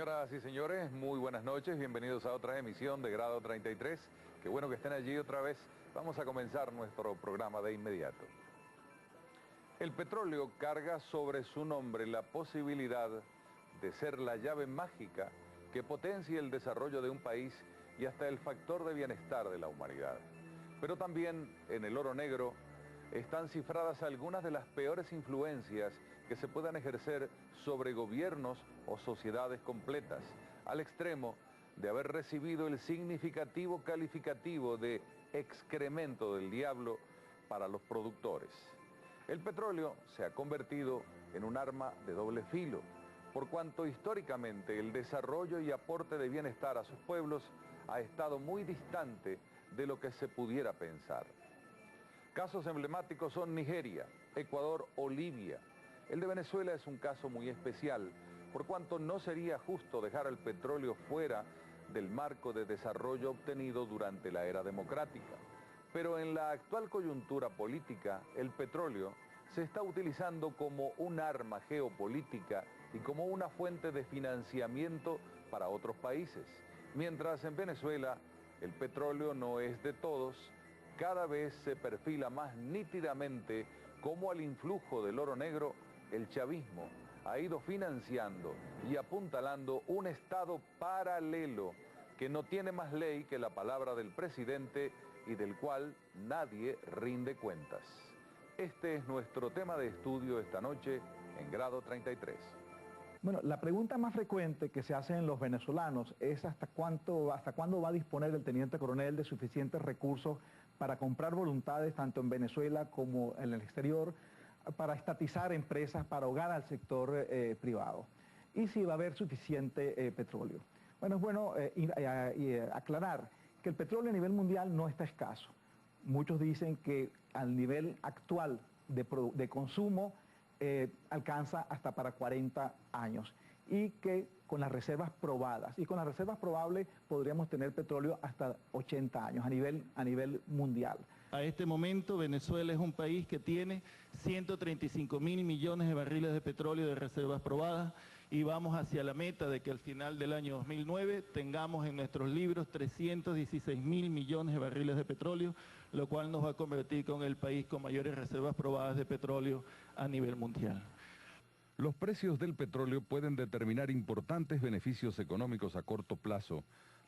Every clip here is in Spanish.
Señoras y señores, muy buenas noches, bienvenidos a otra emisión de Grado 33. Qué bueno que estén allí otra vez. Vamos a comenzar nuestro programa de inmediato. El petróleo carga sobre su nombre la posibilidad de ser la llave mágica que potencie el desarrollo de un país y hasta el factor de bienestar de la humanidad. Pero también en el oro negro están cifradas algunas de las peores influencias que se puedan ejercer sobre gobiernos o sociedades completas, al extremo de haber recibido el significativo calificativo de excremento del diablo para los productores. El petróleo se ha convertido en un arma de doble filo, por cuanto históricamente el desarrollo y aporte de bienestar a sus pueblos ha estado muy distante de lo que se pudiera pensar. Casos emblemáticos son Nigeria, Ecuador o Libia. El de Venezuela es un caso muy especial, por cuanto no sería justo dejar el petróleo fuera del marco de desarrollo obtenido durante la era democrática. Pero en la actual coyuntura política, el petróleo se está utilizando como un arma geopolítica y como una fuente de financiamiento para otros países. Mientras en Venezuela el petróleo no es de todos, cada vez se perfila más nítidamente cómo al influjo del oro negro el chavismo ha ido financiando y apuntalando un Estado paralelo que no tiene más ley que la palabra del presidente y del cual nadie rinde cuentas. Este es nuestro tema de estudio esta noche en Grado 33. Bueno, la pregunta más frecuente que se hace en los venezolanos es hasta cuándo va a disponer el teniente coronel de suficientes recursos para comprar voluntades tanto en Venezuela como en el exterior, para estatizar empresas, para ahogar al sector privado, y si va a haber suficiente petróleo. Bueno, es bueno aclarar que el petróleo a nivel mundial no está escaso. Muchos dicen que al nivel actual de consumo alcanza hasta para 40 años y que con las reservas probadas y con las reservas probables podríamos tener petróleo hasta 80 años a nivel mundial. A este momento Venezuela es un país que tiene 135.000 millones de barriles de petróleo de reservas probadas y vamos hacia la meta de que al final del año 2009 tengamos en nuestros libros 316.000 millones de barriles de petróleo, lo cual nos va a convertir con el país con mayores reservas probadas de petróleo a nivel mundial. Los precios del petróleo pueden determinar importantes beneficios económicos a corto plazo,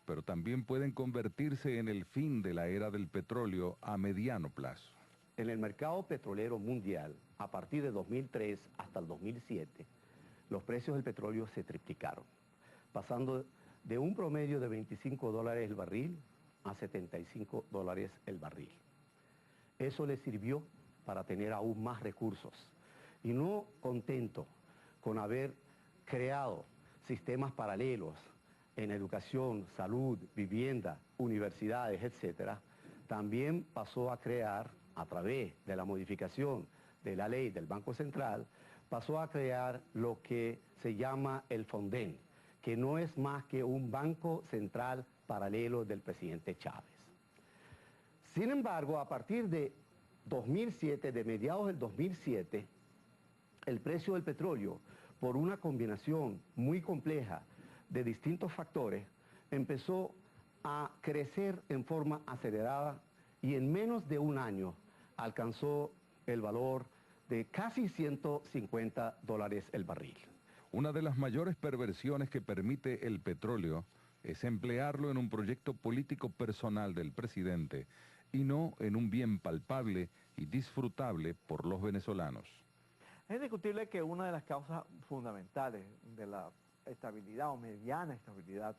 pero también pueden convertirse en el fin de la era del petróleo a mediano plazo. En el mercado petrolero mundial, a partir de 2003 hasta el 2007, los precios del petróleo se triplicaron, pasando de un promedio de $25 el barril a $75 el barril. Eso le sirvió para tener aún más recursos. Y no contento con haber creado sistemas paralelos en educación, salud, vivienda, universidades, etc., también pasó a crear, a través de la modificación de la ley del Banco Central, pasó a crear lo que se llama el Fonden, que no es más que un banco central paralelo del presidente Chávez. Sin embargo, a partir de 2007, de mediados del 2007, el precio del petróleo, por una combinación muy compleja de distintos factores, empezó a crecer en forma acelerada y en menos de un año alcanzó el valor de casi $150 el barril. Una de las mayores perversiones que permite el petróleo es emplearlo en un proyecto político personal del presidente y no en un bien palpable y disfrutable por los venezolanos. Es indiscutible que una de las causas fundamentales de la estabilidad o mediana estabilidad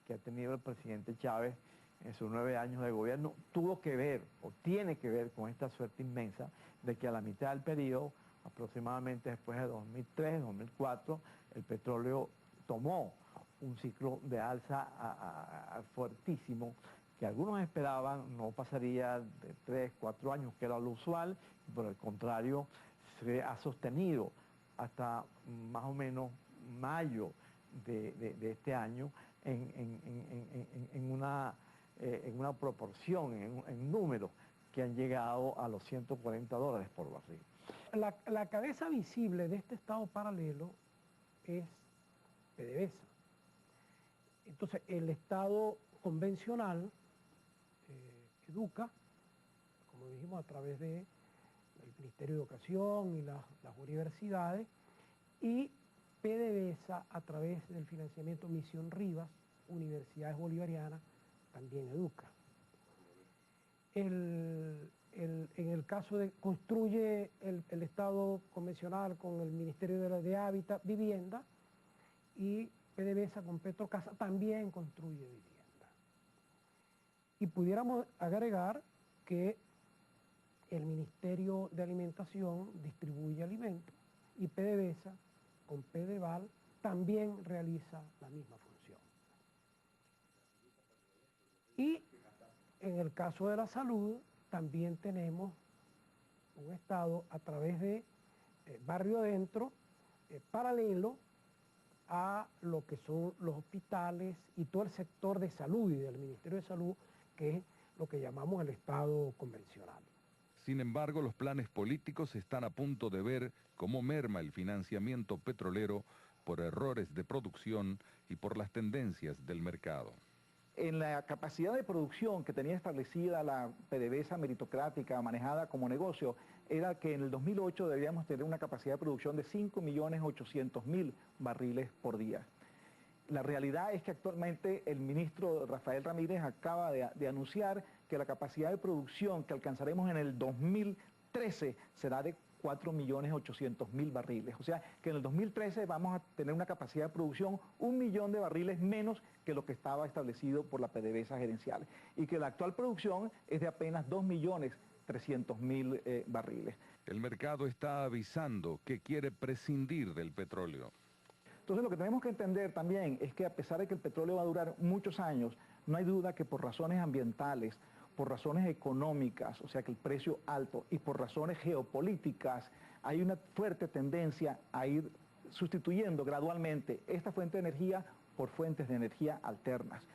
que ha tenido el presidente Chávez en sus 9 años de gobierno tuvo que ver o tiene que ver con esta suerte inmensa de que a la mitad del periodo, aproximadamente después de 2003, 2004, el petróleo tomó un ciclo de alza fuertísimo que algunos esperaban no pasaría de 3, 4 años, que era lo usual, y por el contrario se ha sostenido hasta más o menos mayo de este año en una proporción, en números que han llegado a los $140 por barril. La cabeza visible de este Estado paralelo es PDVSA. Entonces, el Estado convencional educa, como dijimos, a través del Ministerio de Educación y las universidades, y PDVSA, a través del financiamiento Misión Rivas, Universidades Bolivarianas, también educa. En el caso de construye el Estado convencional con el Ministerio de Hábitat, Vivienda, y PDVSA con Petrocasa también construye vivienda. Y pudiéramos agregar que el Ministerio de Alimentación distribuye alimentos y PDVSA con PDVAL también realiza la misma función. Y en el caso de la salud también tenemos un Estado a través de Barrio Adentro, paralelo a lo que son los hospitales y todo el sector de salud y del Ministerio de Salud, que es lo que llamamos el Estado convencional. Sin embargo, los planes políticos están a punto de ver cómo merma el financiamiento petrolero por errores de producción y por las tendencias del mercado. En la capacidad de producción que tenía establecida la PDVSA meritocrática manejada como negocio, era que en el 2008 debíamos tener una capacidad de producción de 5.800.000 barriles por día. La realidad es que actualmente el ministro Rafael Ramírez acaba de anunciar que la capacidad de producción que alcanzaremos en el 2013 será de 4.800.000 barriles. O sea que en el 2013 vamos a tener una capacidad de producción 1 millón de barriles menos que lo que estaba establecido por la PDVSA gerencial. Y que la actual producción es de apenas 2.300.000 barriles. El mercado está avisando que quiere prescindir del petróleo. Entonces lo que tenemos que entender también es que a pesar de que el petróleo va a durar muchos años, no hay duda que por razones ambientales, por razones económicas, o sea que el precio alto, y por razones geopolíticas, hay una fuerte tendencia a ir sustituyendo gradualmente esta fuente de energía por fuentes de energía alternas.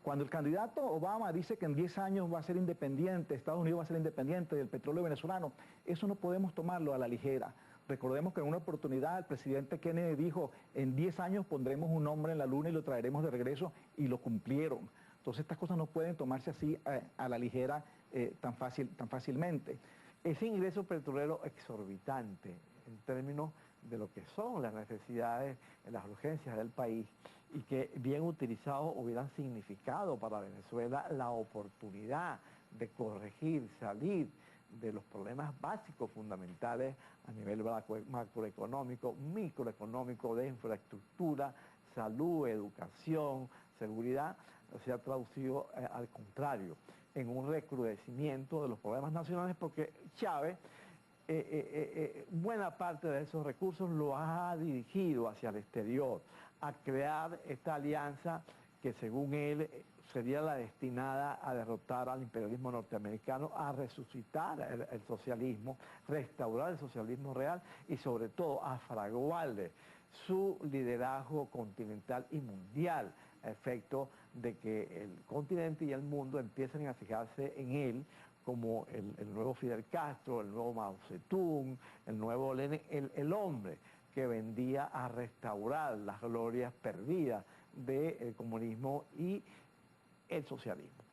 Cuando el candidato Obama dice que en 10 años va a ser independiente, Estados Unidos va a ser independiente del petróleo venezolano, eso no podemos tomarlo a la ligera. Recordemos que en una oportunidad el presidente Kennedy dijo, en 10 años pondremos un hombre en la luna y lo traeremos de regreso, y lo cumplieron. Entonces estas cosas no pueden tomarse así a la ligera tan fácilmente. Ese ingreso petrolero exorbitante en términos de lo que son las necesidades, las urgencias del país, y que bien utilizados hubieran significado para Venezuela la oportunidad de corregir, salir de los problemas básicos fundamentales a nivel macroeconómico, microeconómico, de infraestructura, salud, educación, seguridad, se ha traducido al contrario, en un recrudecimiento de los problemas nacionales, porque Chávez buena parte de esos recursos lo ha dirigido hacia el exterior, a crear esta alianza que según él sería la destinada a derrotar al imperialismo norteamericano, a resucitar el socialismo, restaurar el socialismo real y sobre todo a fraguarle su liderazgo continental y mundial, a efecto de que el continente y el mundo empiecen a fijarse en él como el nuevo Fidel Castro, el nuevo Mao Zedong, el nuevo Lenin, el hombre que vendía a restaurar las glorias perdidas del comunismo y el socialismo.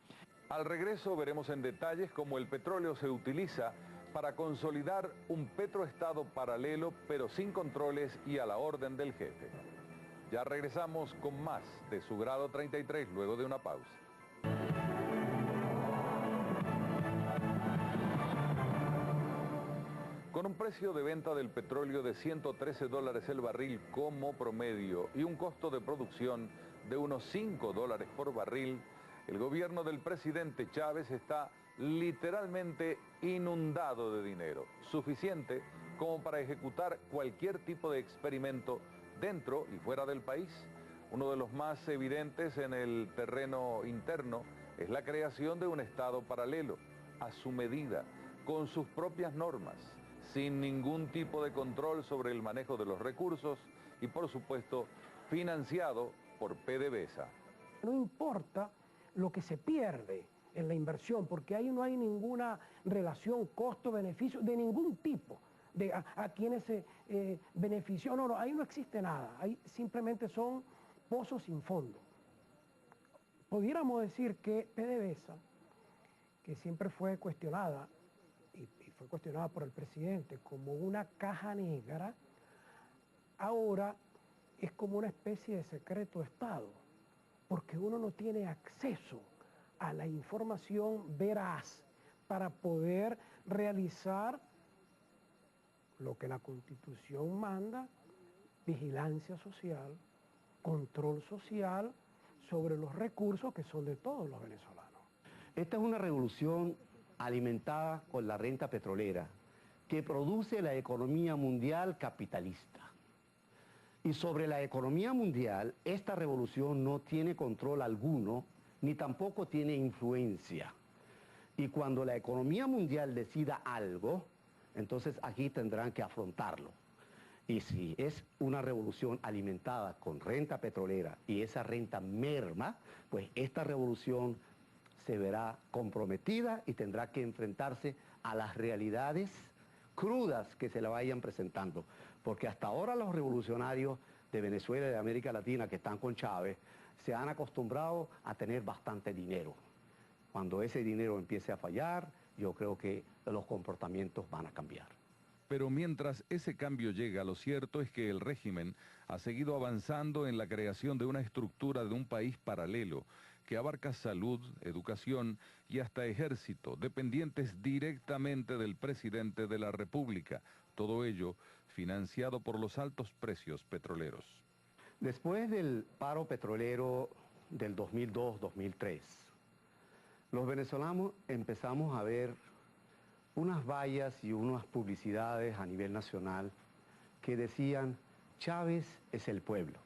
Al regreso veremos en detalles cómo el petróleo se utiliza para consolidar un petroestado paralelo, pero sin controles y a la orden del jefe. Ya regresamos con más de Su Grado 33 luego de una pausa. Con un precio de venta del petróleo de $113 el barril como promedio y un costo de producción de unos $5 por barril, el gobierno del presidente Chávez está literalmente inundado de dinero, suficiente como para ejecutar cualquier tipo de experimento dentro y fuera del país. Uno de los más evidentes en el terreno interno es la creación de un Estado paralelo, a su medida, con sus propias normas, sin ningún tipo de control sobre el manejo de los recursos y, por supuesto, financiado por PDVSA. No importa lo que se pierde en la inversión, porque ahí no hay ninguna relación costo-beneficio de ningún tipo, de a quienes se benefició. No, ahí no existe nada, ahí simplemente son pozos sin fondo. Pudiéramos decir que PDVSA, que siempre fue cuestionada, y fue cuestionada por el presidente como una caja negra, ahora es como una especie de secreto de Estado, porque uno no tiene acceso a la información veraz para poder realizar lo que la Constitución manda: vigilancia social, control social sobre los recursos que son de todos los venezolanos. Esta es una revolución alimentada con la renta petrolera que produce la economía mundial capitalista. Y sobre la economía mundial, esta revolución no tiene control alguno, ni tampoco tiene influencia. Y cuando la economía mundial decida algo, entonces aquí tendrán que afrontarlo. Y si es una revolución alimentada con renta petrolera y esa renta merma, pues esta revolución se verá comprometida y tendrá que enfrentarse a las realidades crudas que se le vayan presentando. Porque hasta ahora los revolucionarios de Venezuela y de América Latina que están con Chávez se han acostumbrado a tener bastante dinero. Cuando ese dinero empiece a fallar, yo creo que los comportamientos van a cambiar. Pero mientras ese cambio llega, lo cierto es que el régimen ha seguido avanzando en la creación de una estructura de un país paralelo que abarca salud, educación y hasta ejército, dependientes directamente del presidente de la República. Todo ello financiado por los altos precios petroleros. Después del paro petrolero del 2002-2003, los venezolanos empezamos a ver unas vallas y unas publicidades a nivel nacional que decían: Chávez es el pueblo.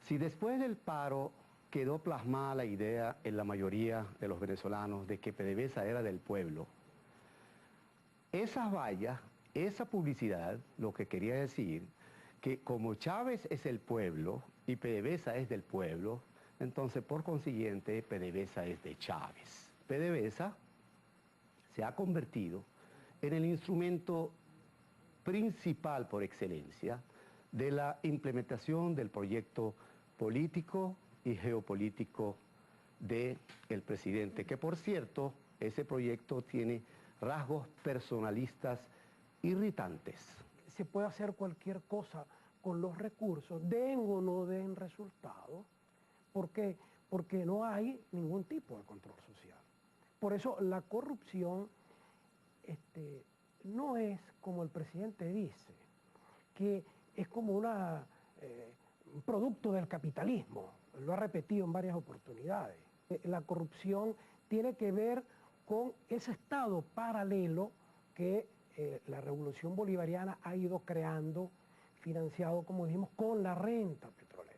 Si después del paro quedó plasmada la idea en la mayoría de los venezolanos de que PDVSA era del pueblo, esas vallas, esa publicidad, lo que quería decir que como Chávez es el pueblo y PDVSA es del pueblo, entonces por consiguiente PDVSA es de Chávez. PDVSA se ha convertido en el instrumento principal por excelencia de la implementación del proyecto político y geopolítico del presidente, que por cierto, ese proyecto tiene rasgos personalistas irritantes. Se puede hacer cualquier cosa con los recursos, den o no den resultados. ¿Por qué? Porque no hay ningún tipo de control social. Por eso la corrupción no es como el presidente dice, que es como un producto del capitalismo. Lo ha repetido en varias oportunidades. La corrupción tiene que ver con ese estado paralelo que la revolución bolivariana ha ido creando, financiado, como dijimos, con la renta petrolera.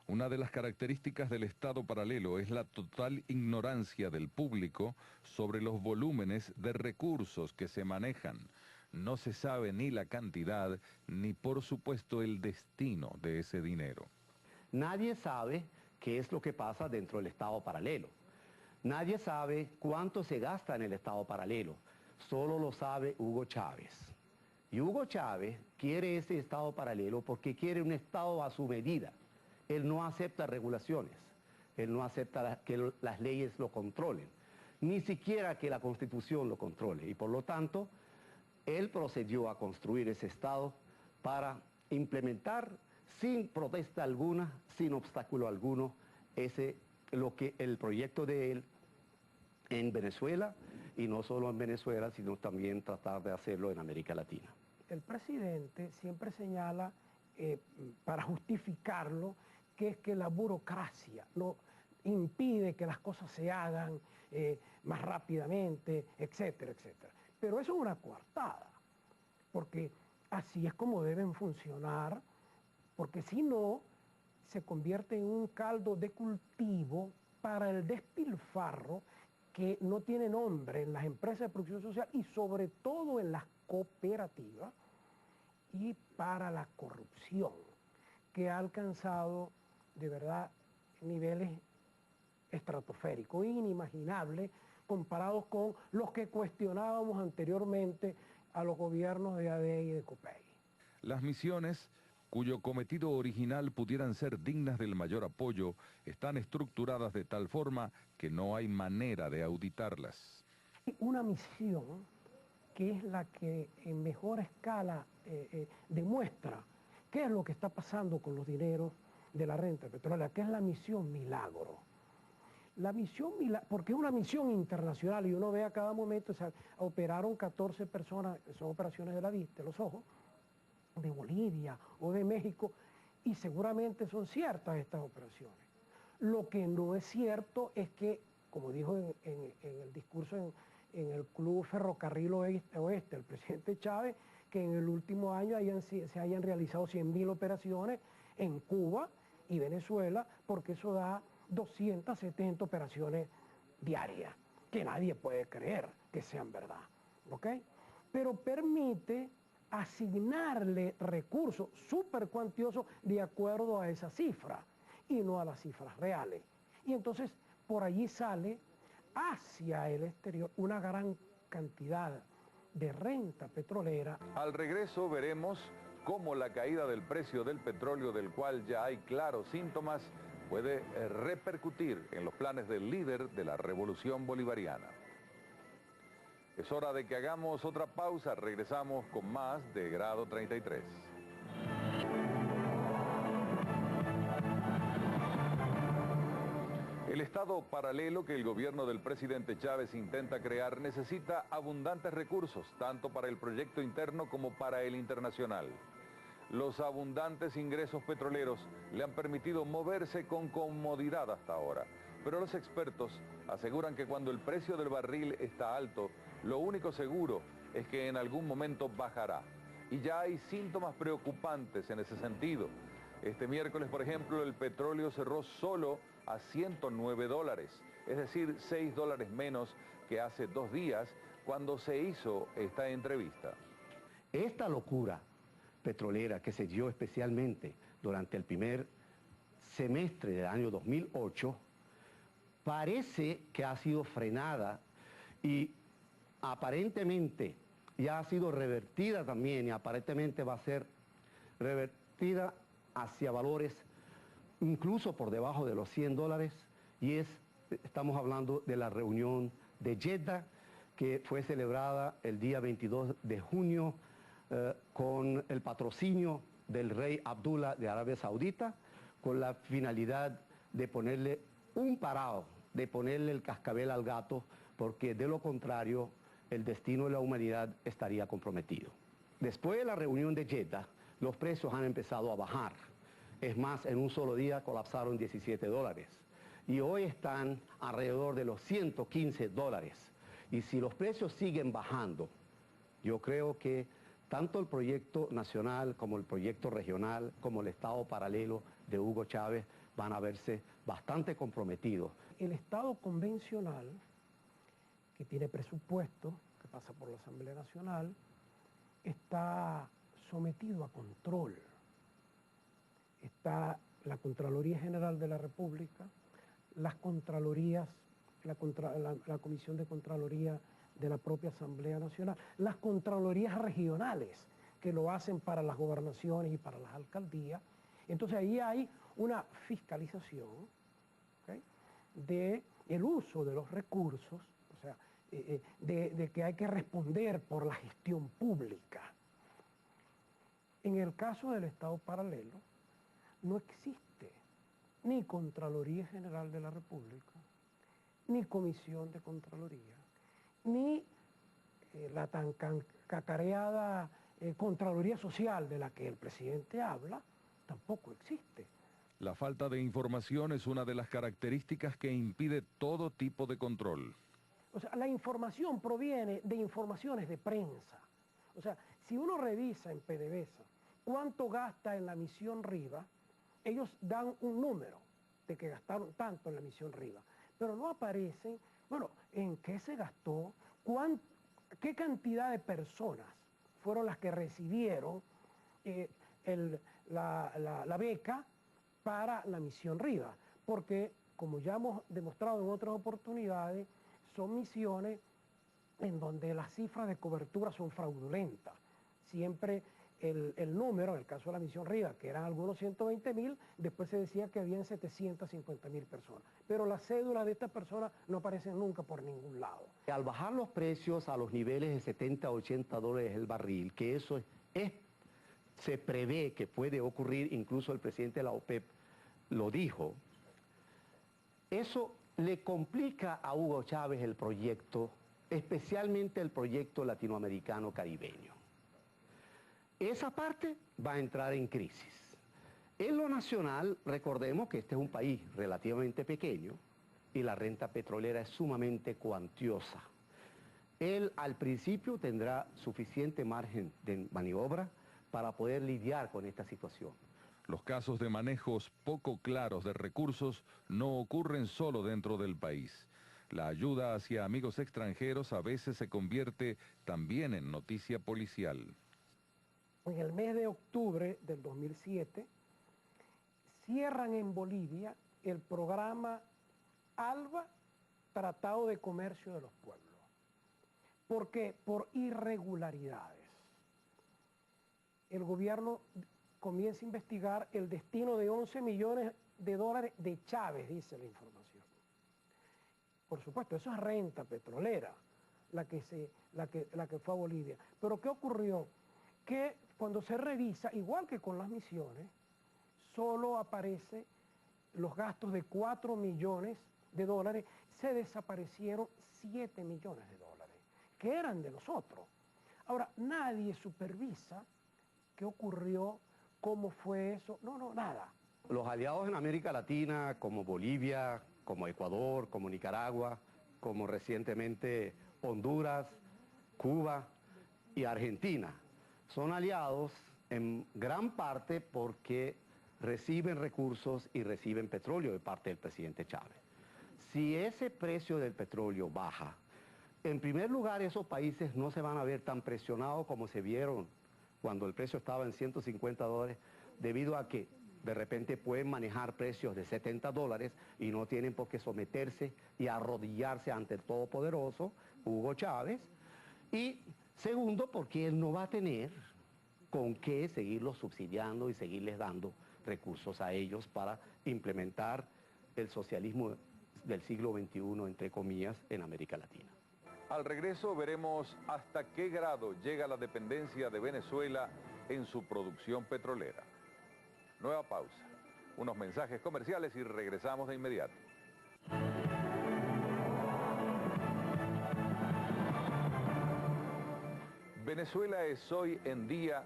Una de las características del Estado paralelo es la total ignorancia del público sobre los volúmenes de recursos que se manejan. No se sabe ni la cantidad, ni por supuesto el destino de ese dinero. Nadie sabe qué es lo que pasa dentro del Estado paralelo. Nadie sabe cuánto se gasta en el Estado paralelo. Solo lo sabe Hugo Chávez. Y Hugo Chávez quiere ese Estado paralelo porque quiere un Estado a su medida. Él no acepta regulaciones, él no acepta que las leyes lo controlen, ni siquiera que la Constitución lo controle. Y por lo tanto, él procedió a construir ese Estado para implementar sin protesta alguna, sin obstáculo alguno, el proyecto de él en Venezuela, y no solo en Venezuela, sino también tratar de hacerlo en América Latina. El presidente siempre señala, para justificarlo, que es que la burocracia no impide que las cosas se hagan más rápidamente, etcétera, etcétera. Pero eso es una coartada, porque así es como deben funcionar, porque si no, se convierte en un caldo de cultivo para el despilfarro que no tiene nombre en las empresas de producción social y sobre todo en las cooperativas, y para la corrupción, que ha alcanzado de verdad niveles estratosféricos, inimaginables, comparados con los que cuestionábamos anteriormente a los gobiernos de ADE y de COPEI. Las misiones cuyo cometido original pudieran ser dignas del mayor apoyo, están estructuradas de tal forma que no hay manera de auditarlas. Una misión que es la que en mejor escala demuestra qué es lo que está pasando con los dineros de la renta petrolera, que es la misión Milagro. La misión Milagro, porque es una misión internacional y uno ve a cada momento, o sea, operaron 14 personas, son operaciones de la vista, de los ojos, de Bolivia o de México, y seguramente son ciertas estas operaciones. Lo que no es cierto es que, como dijo en el discurso en el Club Ferrocarril Oeste, el presidente Chávez, que en el último año se hayan realizado 100.000 operaciones en Cuba y Venezuela, porque eso da 270 operaciones diarias, que nadie puede creer que sean verdad, ¿ok? Pero permite asignarle recursos súper cuantiosos de acuerdo a esa cifra y no a las cifras reales. Y entonces por allí sale hacia el exterior una gran cantidad de renta petrolera. Al regreso veremos cómo la caída del precio del petróleo, del cual ya hay claros síntomas, puede repercutir en los planes del líder de la revolución bolivariana. Es hora de que hagamos otra pausa. Regresamos con más de Grado 33. El Estado paralelo que el gobierno del presidente Chávez intenta crear necesita abundantes recursos, tanto para el proyecto interno como para el internacional. Los abundantes ingresos petroleros le han permitido moverse con comodidad hasta ahora, pero los expertos aseguran que cuando el precio del barril está alto, lo único seguro es que en algún momento bajará. Y ya hay síntomas preocupantes en ese sentido. Este miércoles, por ejemplo, el petróleo cerró solo a $109, es decir, $6 menos que hace 2 días cuando se hizo esta entrevista. Esta locura petrolera que se dio especialmente durante el primer semestre del año 2008, parece que ha sido frenada y aparentemente ya ha sido revertida también, y aparentemente va a ser revertida hacia valores incluso por debajo de los $100, y estamos hablando de la reunión de Jeddah, que fue celebrada el día 22 de junio con el patrocinio del rey Abdullah de Arabia Saudita, con la finalidad de ponerle un parado, de ponerle el cascabel al gato, porque de lo contrario el destino de la humanidad estaría comprometido. Después de la reunión de Jeddah, los precios han empezado a bajar. Es más, en un solo día colapsaron $17. Y hoy están alrededor de los $115. Y si los precios siguen bajando, yo creo que tanto el proyecto nacional como el proyecto regional, como el Estado paralelo de Hugo Chávez van a verse bastante comprometidos. El Estado convencional, que tiene presupuesto, que pasa por la Asamblea Nacional, está sometido a control. Está la Contraloría General de la República, las Contralorías, la Comisión de Contraloría de la propia Asamblea Nacional, las Contralorías regionales que lo hacen para las gobernaciones y para las alcaldías. Entonces ahí hay una fiscalización, ¿okay?, del uso de los recursos, o sea, de que hay que responder por la gestión pública. En el caso del Estado paralelo, no existe ni Contraloría General de la República, ni Comisión de Contraloría, ni la tan cacareada Contraloría Social de la que el presidente habla, tampoco existe. La falta de información es una de las características que impide todo tipo de control. O sea, la información proviene de informaciones de prensa. O sea, si uno revisa en PDVSA cuánto gasta en la misión Riva, ellos dan un número de que gastaron tanto en la misión Riva, pero no aparecen, bueno, en qué se gastó, qué cantidad de personas fueron las que recibieron la beca para la misión Riva, porque como ya hemos demostrado en otras oportunidades, son misiones en donde las cifras de cobertura son fraudulentas. Siempre el número, en el caso de la misión Rivas, que eran algunos 120.000, después se decía que habían 750.000 personas. Pero las cédulas de estas personas no aparecen nunca por ningún lado. Al bajar los precios a los niveles de 70 a 80 dólares el barril, que eso se prevé que puede ocurrir, incluso el presidente de la OPEP lo dijo, eso le complica a Hugo Chávez el proyecto, especialmente el proyecto latinoamericano caribeño. Esa parte va a entrar en crisis. En lo nacional, recordemos que este es un país relativamente pequeño y la renta petrolera es sumamente cuantiosa. Él al principio tendrá suficiente margen de maniobra para poder lidiar con esta situación. Los casos de manejos poco claros de recursos no ocurren solo dentro del país. La ayuda hacia amigos extranjeros a veces se convierte también en noticia policial. En el mes de octubre del 2007, cierran en Bolivia el programa ALBA, Tratado de Comercio de los Pueblos. ¿Por qué? Por irregularidades. El gobierno comienza a investigar el destino de 11 millones de dólares de Chávez, dice la información. Por supuesto, eso es renta petrolera, la que fue a Bolivia. Pero ¿qué ocurrió? Que cuando se revisa, igual que con las misiones, solo aparece los gastos de 4 millones de dólares, se desaparecieron 7 millones de dólares, que eran de nosotros. Ahora, nadie supervisa qué ocurrió, cómo fue eso, no, nada. Los aliados en América Latina, como Bolivia, como Ecuador, como Nicaragua, como recientemente Honduras, Cuba y Argentina, son aliados en gran parte porque reciben recursos y reciben petróleo de parte del presidente Chávez. Si ese precio del petróleo baja, en primer lugar esos países no se van a ver tan presionados como se vieron cuando el precio estaba en 150 dólares, debido a que de repente pueden manejar precios de 70 dólares y no tienen por qué someterse y arrodillarse ante el todopoderoso Hugo Chávez. Y segundo, porque él no va a tener con qué seguirlos subsidiando y seguirles dando recursos a ellos para implementar el socialismo del siglo XXI, entre comillas, en América Latina. Al regreso veremos hasta qué grado llega la dependencia de Venezuela en su producción petrolera. Nueva pausa, unos mensajes comerciales y regresamos de inmediato. Venezuela es hoy en día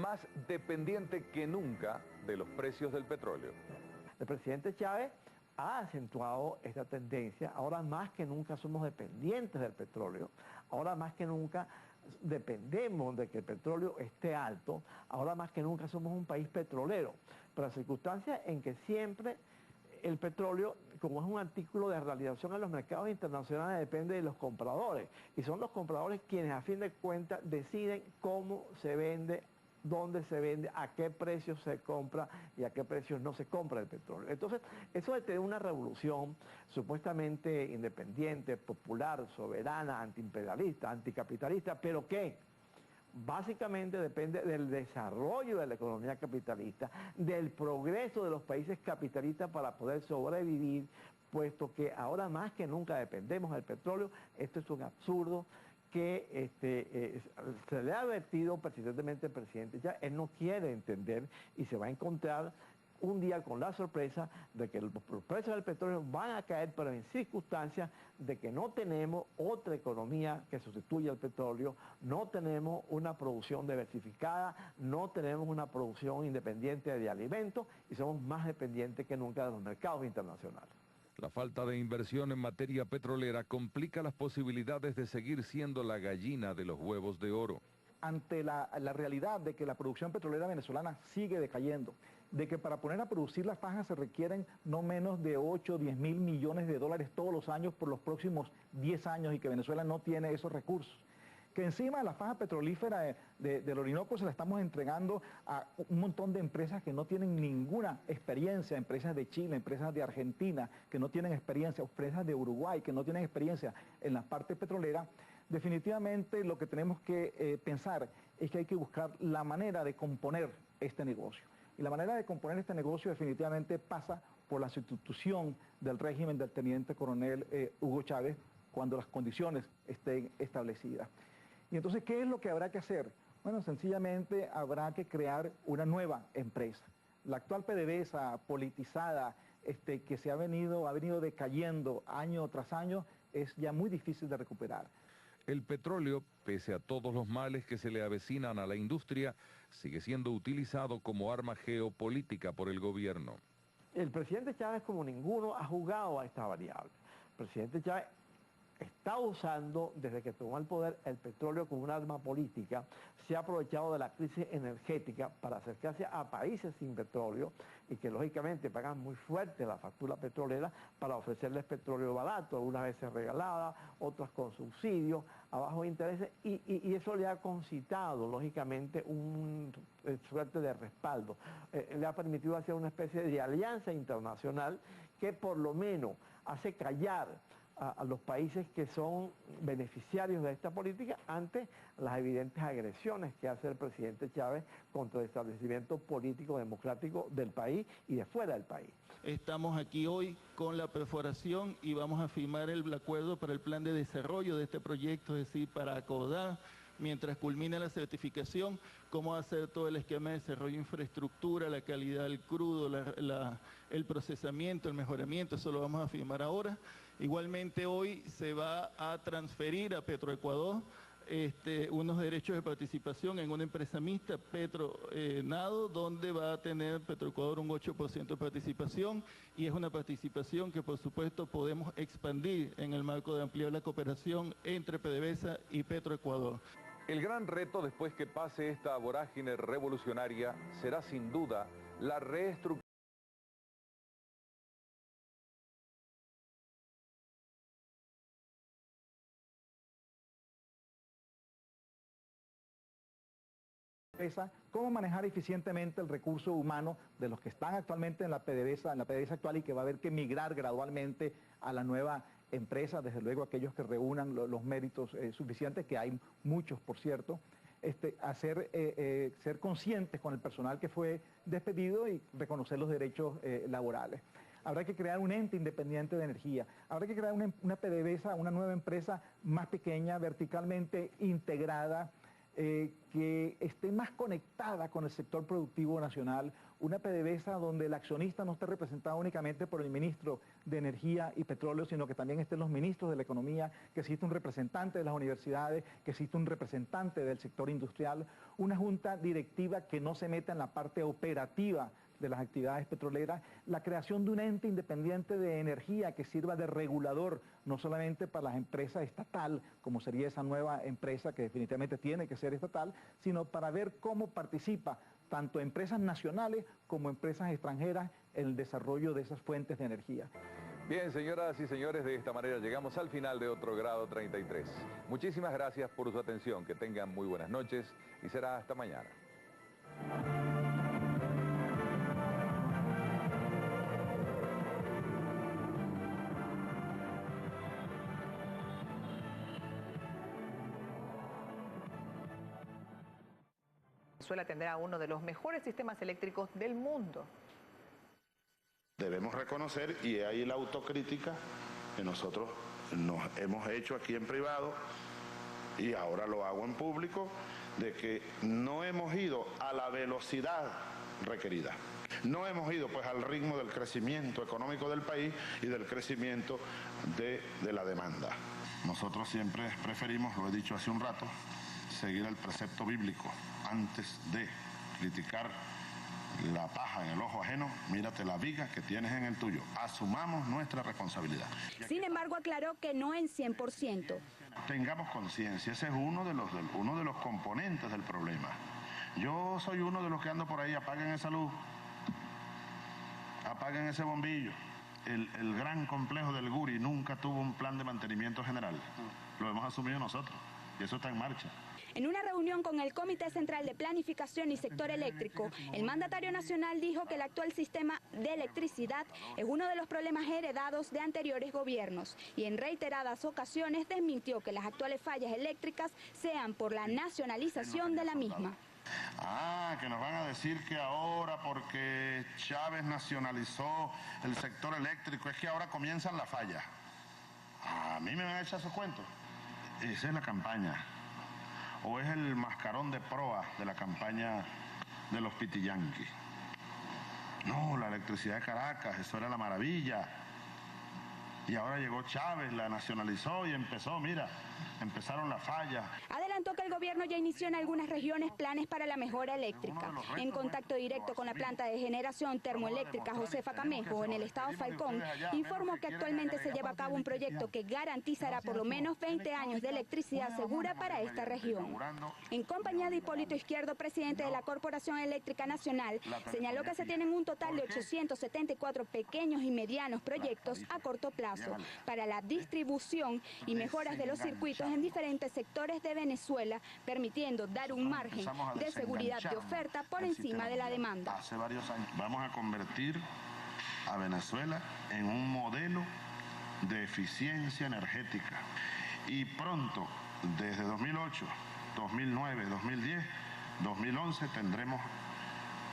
más dependiente que nunca de los precios del petróleo. El presidente Chávez ha acentuado esta tendencia. Ahora más que nunca somos dependientes del petróleo. Ahora más que nunca dependemos de que el petróleo esté alto. Ahora más que nunca somos un país petrolero. Pero la circunstancia en que siempre el petróleo, como es un artículo de realización en los mercados internacionales, depende de los compradores. Y son los compradores quienes a fin de cuentas deciden cómo se vende, dónde se vende, a qué precios se compra y a qué precios no se compra el petróleo. Entonces, eso de tener una revolución supuestamente independiente, popular, soberana, antiimperialista, anticapitalista, ¿pero qué? Básicamente depende del desarrollo de la economía capitalista, del progreso de los países capitalistas para poder sobrevivir, puesto que ahora más que nunca dependemos del petróleo. Esto es un absurdo que se le ha advertido persistentemente al presidente. Ya él no quiere entender y se va a encontrar un día con la sorpresa de que los precios del petróleo van a caer, pero en circunstancias de que no tenemos otra economía que sustituya al petróleo, no tenemos una producción diversificada, no tenemos una producción independiente de alimentos y somos más dependientes que nunca de los mercados internacionales. La falta de inversión en materia petrolera complica las posibilidades de seguir siendo la gallina de los huevos de oro. Ante la realidad de que la producción petrolera venezolana sigue decayendo, de que para poner a producir las fajas se requieren no menos de 8 o 10 mil millones de dólares todos los años por los próximos 10 años y que Venezuela no tiene esos recursos. Que encima la faja petrolífera del Orinoco se la estamos entregando a un montón de empresas que no tienen ninguna experiencia, empresas de Chile, empresas de Argentina que no tienen experiencia, empresas de Uruguay que no tienen experiencia en la parte petrolera, definitivamente lo que tenemos que pensar es que hay que buscar la manera de componer este negocio. Y la manera de componer este negocio definitivamente pasa por la sustitución del régimen del teniente coronel Hugo Chávez cuando las condiciones estén establecidas. Y entonces, ¿qué es lo que habrá que hacer? Bueno, sencillamente habrá que crear una nueva empresa. La actual PDVSA politizada, que ha venido decayendo año tras año, es ya muy difícil de recuperar. El petróleo, pese a todos los males que se le avecinan a la industria, sigue siendo utilizado como arma geopolítica por el gobierno. El presidente Chávez, como ninguno, ha jugado a esta variable. El presidente Chávez está usando, desde que tomó el poder, el petróleo como un arma política. Se ha aprovechado de la crisis energética para acercarse a países sin petróleo y que lógicamente pagan muy fuerte la factura petrolera para ofrecerles petróleo barato, algunas veces regalada, otras con subsidios, a bajos intereses, y eso le ha concitado lógicamente un suerte de respaldo. Le ha permitido hacer una especie de alianza internacional que por lo menos hace callar a los países que son beneficiarios de esta política ante las evidentes agresiones que hace el presidente Chávez contra el establecimiento político democrático del país y de fuera del país. Estamos aquí hoy con la perforación y vamos a firmar el acuerdo para el plan de desarrollo de este proyecto, es decir, para acordar, mientras culmine la certificación, cómo hacer todo el esquema de desarrollo de infraestructura, la calidad del crudo, el procesamiento, el mejoramiento, eso lo vamos a firmar ahora. Igualmente hoy se va a transferir a Petroecuador unos derechos de participación en una empresa mixta, Petronado, donde va a tener Petroecuador un 8% de participación, y es una participación que por supuesto podemos expandir en el marco de ampliar la cooperación entre PDVSA y Petroecuador. El gran reto después que pase esta vorágine revolucionaria será sin duda la reestructuración cómo manejar eficientemente el recurso humano de los que están actualmente en la PDVSA actual, y que va a haber que migrar gradualmente a la nueva empresa, desde luego aquellos que reúnan los méritos suficientes, que hay muchos, por cierto, ser conscientes con el personal que fue despedido y reconocer los derechos laborales. Habrá que crear un ente independiente de energía, habrá que crear una PDVSA, una nueva empresa más pequeña, verticalmente integrada, que esté más conectada con el sector productivo nacional, una PDVSA donde el accionista no esté representado únicamente por el ministro de Energía y Petróleo, sino que también estén los ministros de la Economía, que exista un representante de las universidades, que exista un representante del sector industrial, una junta directiva que no se meta en la parte operativa de las actividades petroleras, la creación de un ente independiente de energía que sirva de regulador, no solamente para las empresas estatal, como sería esa nueva empresa que definitivamente tiene que ser estatal, sino para ver cómo participa tanto empresas nacionales como empresas extranjeras en el desarrollo de esas fuentes de energía. Bien, señoras y señores, de esta manera llegamos al final de otro Grado 33. Muchísimas gracias por su atención, que tengan muy buenas noches y será hasta mañana. Venezuela tendrá uno de los mejores sistemas eléctricos del mundo. Debemos reconocer, y ahí la autocrítica que nosotros nos hemos hecho aquí en privado, y ahora lo hago en público, de que no hemos ido a la velocidad requerida. No hemos ido pues al ritmo del crecimiento económico del país y del crecimiento de la demanda. Nosotros siempre preferimos, lo he dicho hace un rato, seguir el precepto bíblico. Antes de criticar la paja en el ojo ajeno, mírate la viga que tienes en el tuyo. Asumamos nuestra responsabilidad. Sin embargo, aclaró que no en 100%. Tengamos conciencia, ese es uno de los componentes del problema. Yo soy uno de los que ando por ahí, apaguen esa luz, apaguen ese bombillo. El gran complejo del Guri nunca tuvo un plan de mantenimiento general. Lo hemos asumido nosotros y eso está en marcha. En una reunión con el Comité Central de Planificación y Sector Eléctrico, el mandatario nacional dijo que el actual sistema de electricidad es uno de los problemas heredados de anteriores gobiernos y en reiteradas ocasiones desmintió que las actuales fallas eléctricas sean por la nacionalización de la misma. Que nos van a decir que ahora porque Chávez nacionalizó el sector eléctrico es que ahora comienzan las fallas. A mí me van a echar esos cuentos. Esa es la campaña. ¿O es el mascarón de proa de la campaña de los pitiyanquis? No, la electricidad de Caracas, eso era la maravilla. Y ahora llegó Chávez, la nacionalizó y empezaron las fallas. Adelantó que el gobierno ya inició en algunas regiones planes para la mejora eléctrica. En contacto directo con la planta de generación termoeléctrica Josefa Camejo en el estado Falcón, informó que actualmente se lleva a cabo un proyecto que garantizará por lo menos 20 años de electricidad segura para esta región. En compañía de Hipólito Izquierdo, presidente de la Corporación Eléctrica Nacional, señaló que se tienen un total de 874 pequeños y medianos proyectos a corto plazo para la distribución y mejoras de los circuitos en diferentes sectores de Venezuela, permitiendo dar un margen de seguridad de oferta por encima de la demanda. Hace varios años vamos a convertir a Venezuela en un modelo de eficiencia energética y pronto, desde 2008, 2009, 2010, 2011 tendremos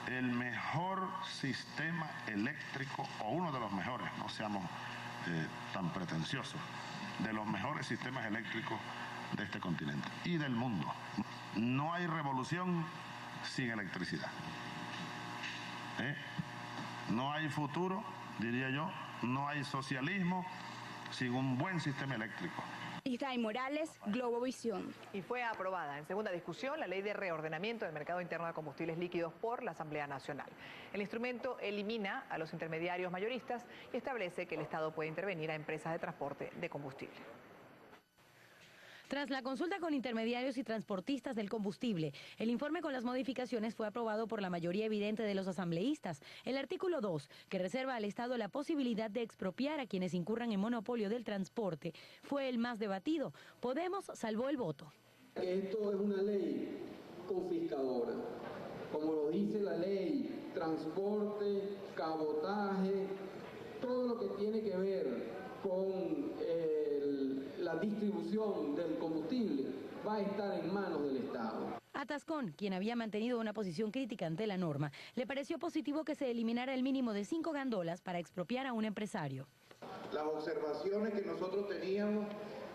el mejor sistema eléctrico, o uno de los mejores, no seamos tan pretenciosos, de los mejores sistemas eléctricos de este continente y del mundo. No hay revolución sin electricidad. No hay futuro, diría yo, no hay socialismo sin un buen sistema eléctrico. Isray Morales, Globovisión. Y fue aprobada en segunda discusión la ley de reordenamiento del mercado interno de combustibles líquidos por la Asamblea Nacional. El instrumento elimina a los intermediarios mayoristas y establece que el Estado puede intervenir a empresas de transporte de combustible. Tras la consulta con intermediarios y transportistas del combustible, el informe con las modificaciones fue aprobado por la mayoría evidente de los asambleístas. El artículo 2, que reserva al Estado la posibilidad de expropiar a quienes incurran en monopolio del transporte, fue el más debatido. Podemos salvó el voto. Esto es una ley confiscadora, como lo dice la ley, transporte, cabotaje, todo lo que tiene que ver con la distribución del combustible va a estar en manos del Estado. A Tascón, quien había mantenido una posición crítica ante la norma, le pareció positivo que se eliminara el mínimo de 5 gandolas para expropiar a un empresario. Las observaciones que nosotros teníamos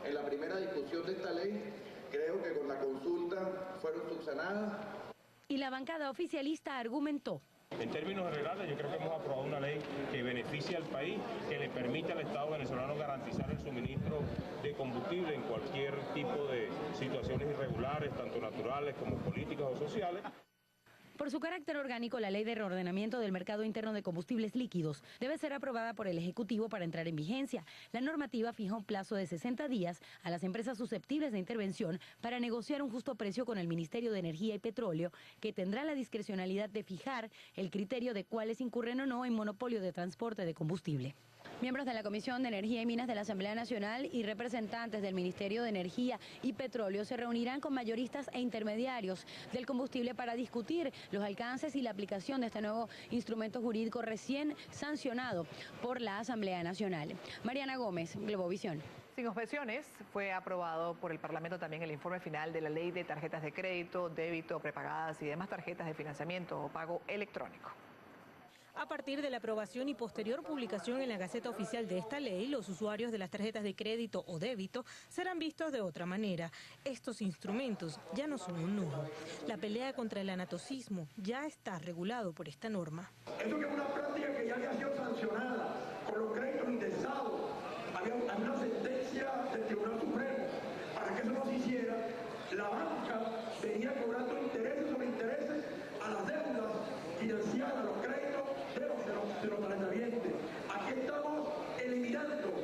en la primera discusión de esta ley, creo que con la consulta fueron subsanadas. Y la bancada oficialista argumentó. En términos generales, yo creo que hemos aprobado una ley que beneficia al país, que le permite al Estado venezolano garantizar el suministro de combustible en cualquier tipo de situaciones irregulares, tanto naturales como políticas o sociales. Por su carácter orgánico, la ley de reordenamiento del mercado interno de combustibles líquidos debe ser aprobada por el Ejecutivo para entrar en vigencia. La normativa fija un plazo de 60 días a las empresas susceptibles de intervención para negociar un justo precio con el Ministerio de Energía y Petróleo, que tendrá la discrecionalidad de fijar el criterio de cuáles incurren o no en monopolio de transporte de combustible. Miembros de la Comisión de Energía y Minas de la Asamblea Nacional y representantes del Ministerio de Energía y Petróleo se reunirán con mayoristas e intermediarios del combustible para discutir los alcances y la aplicación de este nuevo instrumento jurídico recién sancionado por la Asamblea Nacional. Mariana Gómez, Globovisión. Sin objeciones, fue aprobado por el Parlamento también el informe final de la ley de tarjetas de crédito, débito, prepagadas y demás tarjetas de financiamiento o pago electrónico. A partir de la aprobación y posterior publicación en la Gaceta Oficial de esta ley, los usuarios de las tarjetas de crédito o débito serán vistos de otra manera. Estos instrumentos ya no son un lujo. La pelea contra el anatocismo ya está regulado por esta norma. Esto que es una práctica que ya había sido sancionada con los créditos indexados. Había una sentencia del Tribunal Supremo. Para que eso no se hiciera, la banca venía cobrando intereses sobre intereses a las deudas financiadas, a los créditos de los tarjetavientes. Aquí estamos eliminando